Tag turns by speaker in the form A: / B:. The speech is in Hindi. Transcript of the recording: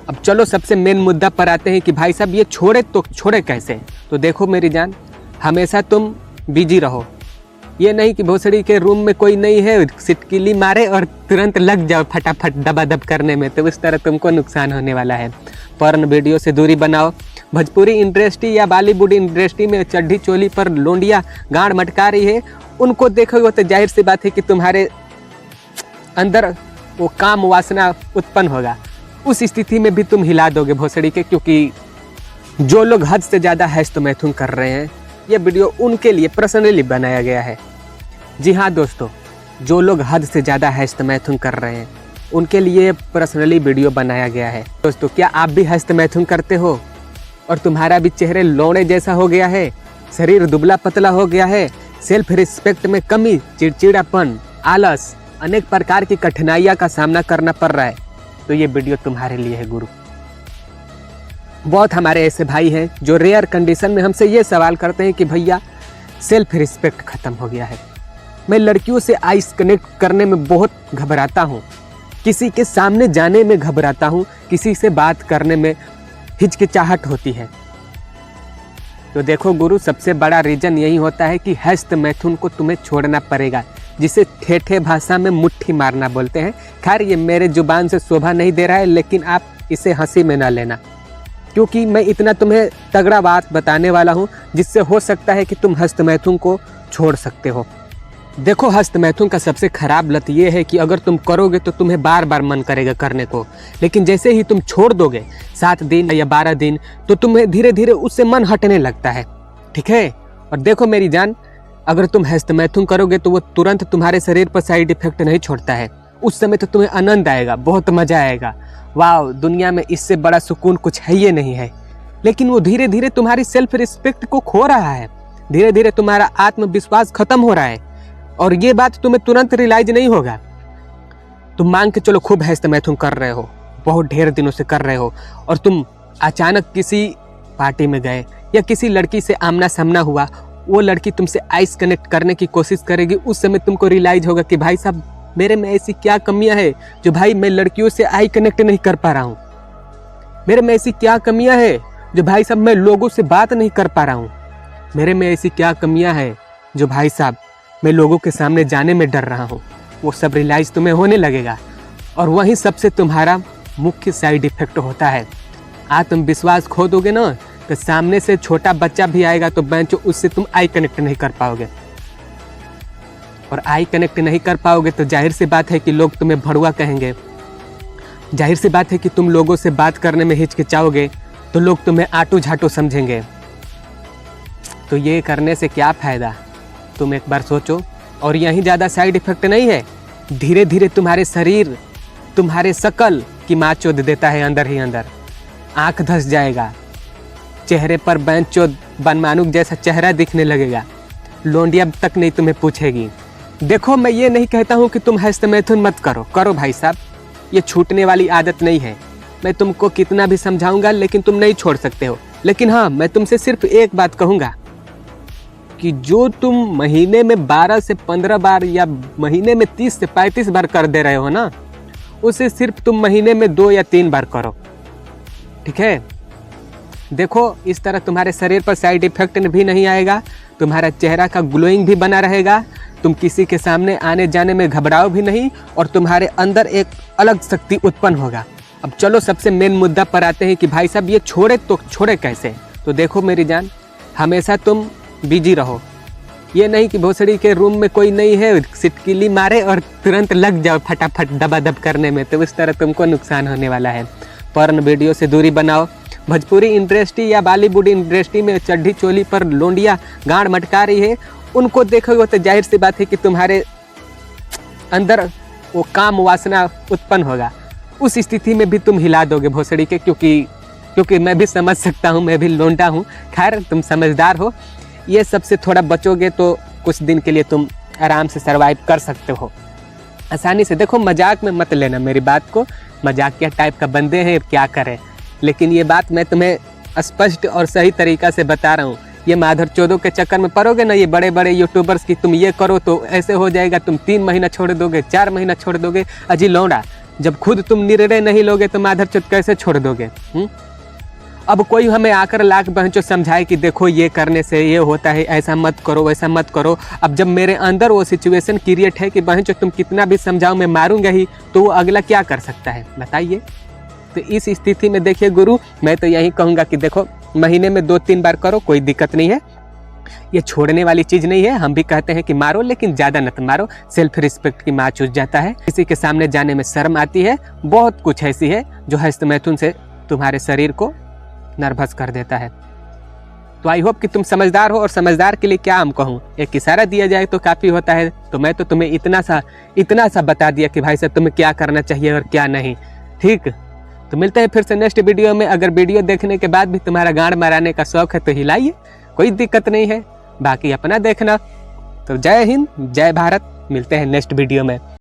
A: अब चलो सबसे मेन मुद्दा पर आते हैं कि भाई साहब ये छोड़े तो छोड़े कैसे। तो देखो मेरी जान, हमेशा तुम बिजी रहो। ये नहीं कि भोसड़ी के रूम में कोई नहीं है, सिटकिली मारे और तुरंत लग जाओ फटाफट दबादब करने में, तो उस तरह तुमको नुकसान होने वाला है। पर्न वीडियो से दूरी बनाओ। भोजपुरी इंडस्ट्री या बॉलीवुड इंडस्ट्री में चड्ढी चोली पर लोंडिया गांड मटका रही है, उनको देखोगे तो जाहिर सी बात है कि तुम्हारे अंदर वो काम वासना उत्पन्न होगा। उस स्थिति में भी तुम हिला दोगे भोसड़ी के, क्योंकि जो लोग हद से ज़्यादा हैस्ट मैथुन कर रहे हैं, ये वीडियो उनके लिए पर्सनली बनाया गया है। जी हाँ दोस्तों, जो लोग हद से ज़्यादा हैस्ट मैथुन कर रहे हैं उनके लिए पर्सनली वीडियो बनाया गया है। दोस्तों, क्या आप भी हैस्ट मैथुन करते हो और तुम्हारा भी चेहरे लौड़े जैसा हो गया है, शरीर दुबला पतला हो गया है, सेल्फ रिस्पेक्ट में कमी, चिड़चिड़ापन, आलस, अनेक प्रकार की कठिनाइयाँ का सामना करना पड़ रहा है, तो ये वीडियो तुम्हारे लिए है गुरु। बहुत हमारे ऐसे भाई हैं जो रेयर कंडीशन में हमसे ये सवाल करते हैं कि भैया सेल्फ रिस्पेक्ट खत्म हो गया है, मैं लड़कियों से आइस कनेक्ट करने में बहुत घबराता हूँ, किसी के सामने जाने में घबराता हूँ, किसी से बात करने में हिचकिचाहट होती है। तो देखो गुरु, सबसे बड़ा रीज़न यही होता है कि हैस्ट मैथुन को तुम्हें छोड़ना पड़ेगा, जिसे ठेठे भाषा में मुट्ठी मारना बोलते हैं। खैर ये मेरे जुबान से शोभा नहीं दे रहा है, लेकिन आप इसे हंसी में ना लेना, क्योंकि मैं इतना तुम्हें तगड़ा बात बताने वाला हूँ जिससे हो सकता है कि तुम हस्त मैथुन को छोड़ सकते हो। देखो, हस्त मैथुन का सबसे खराब लत ये है कि अगर तुम करोगे तो तुम्हें बार बार मन करेगा करने को, लेकिन जैसे ही तुम छोड़ दोगे 7 दिन या 12 दिन, तो तुम्हें धीरे धीरे उससे मन हटने लगता है। ठीक है। और देखो मेरी जान, अगर तुम हस्त मैथुन करोगे तो वो तुरंत तुम्हारे शरीर पर साइड इफेक्ट नहीं छोड़ता है। उस समय तो तुम्हें आनंद आएगा, बहुत मजा आएगा, वाह दुनिया में इससे बड़ा सुकून कुछ है ये नहीं है। लेकिन वो धीरे धीरे तुम्हारी सेल्फ रिस्पेक्ट को खो रहा है, धीरे धीरे तुम्हारा आत्मविश्वास खत्म हो रहा है, और ये बात तुम्हें तुरंत रियलाइज नहीं होगा। तुम मान के चलो खूब हस्त मैथुन कर रहे हो, बहुत ढेर दिनों से कर रहे हो, और तुम अचानक किसी पार्टी में गए या किसी लड़की से आमना सामना हुआ, वो लड़की तुमसे आइस कनेक्ट करने की कोशिश करेगी। उस समय तुमको रियलाइज होगा कि भाई साहब मेरे में ऐसी क्या कमियां हैं जो भाई मैं लड़कियों से आई कनेक्ट नहीं कर पा रहा हूँ, मेरे में ऐसी क्या कमियां हैं जो भाई साहब मैं लोगों से बात नहीं कर पा रहा हूँ, मेरे में ऐसी क्या कमियां हैं जो भाई साहब मैं लोगों के सामने जाने में डर रहा हूँ। वो सब रियलाइज तुम्हें होने लगेगा, और वहीं सबसे तुम्हारा मुख्य साइड इफेक्ट होता है। आत्मविश्वास खो दोगे ना, तो सामने से छोटा बच्चा भी आएगा तो बेंचो उससे तुम आई कनेक्ट नहीं कर पाओगे, और आई कनेक्ट नहीं कर पाओगे तो जाहिर सी बात है कि लोग तुम्हें भड़ुआ कहेंगे, जाहिर सी बात है कि तुम लोगों से बात करने में हिचकिचाओगे तो लोग तुम्हें आटू झाटू समझेंगे। तो ये करने से क्या फ़ायदा, तुम एक बार सोचो। और यहीं ज़्यादा साइड इफेक्ट नहीं है, धीरे धीरे तुम्हारे शरीर, तुम्हारे शकल की माँ चोद देता है अंदर ही अंदर, आँख धस जाएगा, चेहरे पर बेंचो बनमानुक जैसा चेहरा दिखने लगेगा, लोंडिया तक नहीं तुम्हें पूछेगी। देखो, मैं ये नहीं कहता हूँ कि तुम हस्त मैथुन मत करो, करो भाई साहब, ये छूटने वाली आदत नहीं है। मैं तुमको कितना भी समझाऊंगा लेकिन तुम नहीं छोड़ सकते हो। लेकिन हाँ, मैं तुमसे सिर्फ एक बात कहूँगा कि जो तुम महीने में 12 से 15 बार या महीने में 30 से 35 बार कर दे रहे हो ना, उसे सिर्फ तुम महीने में 2 या 3 बार करो। ठीक है। देखो, इस तरह तुम्हारे शरीर पर साइड इफेक्ट भी नहीं आएगा, तुम्हारा चेहरा का ग्लोइंग भी बना रहेगा, तुम किसी के सामने आने जाने में घबराओ भी नहीं, और तुम्हारे अंदर एक अलग शक्ति उत्पन्न होगा। अब चलो सबसे मेन मुद्दा पर आते हैं कि भाई साहब ये छोड़े तो छोड़े कैसे। तो देखो मेरी जान, हमेशा तुम बिजी रहो। ये नहीं कि भोसड़ी के रूम में कोई नहीं है, सिटकिली मारे और तुरंत लग जाओ फटाफट दबादब करने में, तो उस तरह तुमको नुकसान होने वाला है। पर्न वीडियो से दूरी बनाओ। भोजपुरी इंडस्ट्री या बॉलीवुड इंडस्ट्री में चड्ढी चोली पर लोंडिया गांड मटका रही है, उनको देखोगे तो जाहिर सी बात है कि तुम्हारे अंदर वो काम वासना उत्पन्न होगा। उस स्थिति में भी तुम हिला दोगे भोसड़ी के, क्योंकि मैं भी समझ सकता हूँ, मैं भी लोंडा हूँ। खैर तुम समझदार हो, ये सबसे थोड़ा बचोगे तो कुछ दिन के लिए तुम आराम से सर्वाइव कर सकते हो आसानी से। देखो, मजाक में मत लेना मेरी बात को, मजाकिया टाइप का बंदे हैं, क्या करें, लेकिन ये बात मैं तुम्हें स्पष्ट और सही तरीक़ा से बता रहा हूँ। ये माधर चौदों के चक्कर में पड़ोगे ना, ये बड़े बड़े यूट्यूबर्स की, तुम ये करो तो ऐसे हो जाएगा, तुम 3 महीना छोड़ दोगे, 4 महीना छोड़ दोगे, अजी लौंडा जब खुद तुम निर्णय नहीं लोगे तो माधरचोद कैसे छोड़ दोगे? अब कोई हमें आकर लाख बहनचोद समझाए कि देखो ये करने से ये होता है, ऐसा मत करो वैसा मत करो। अब जब मेरे अंदर वो सिचुएशन क्रिएट है कि बहनचोद तुम कितना भी समझाओ मैं मारूंगा ही, तो वो अगला क्या कर सकता है बताइए? तो इस स्थिति में देखिए गुरु, मैं तो यही कहूँगा कि देखो महीने में 2-3 बार करो, कोई दिक्कत नहीं है, ये छोड़ने वाली चीज़ नहीं है। हम भी कहते हैं कि मारो, लेकिन ज़्यादा मत मारो, सेल्फ रिस्पेक्ट की माँ चूस जाता है, किसी के सामने जाने में शर्म आती है, बहुत कुछ ऐसी है जो हस्त मैथुन से तुम्हारे शरीर को नर्वस कर देता है। तो आई होप कि तुम समझदार हो, और समझदार के लिए क्या हम कहूँ, एक इशारा दिया जाए तो काफ़ी होता है। तो मैं तो तुम्हें इतना सा बता दिया कि भाई साहब तुम्हें क्या करना चाहिए और क्या नहीं। ठीक, तो मिलते हैं फिर से नेक्स्ट वीडियो में। अगर वीडियो देखने के बाद भी तुम्हारा गांड मराने का शौक है तो हिलाइए, कोई दिक्कत नहीं है, बाकी अपना देखना। तो जय हिंद, जय भारत, मिलते हैं नेक्स्ट वीडियो में।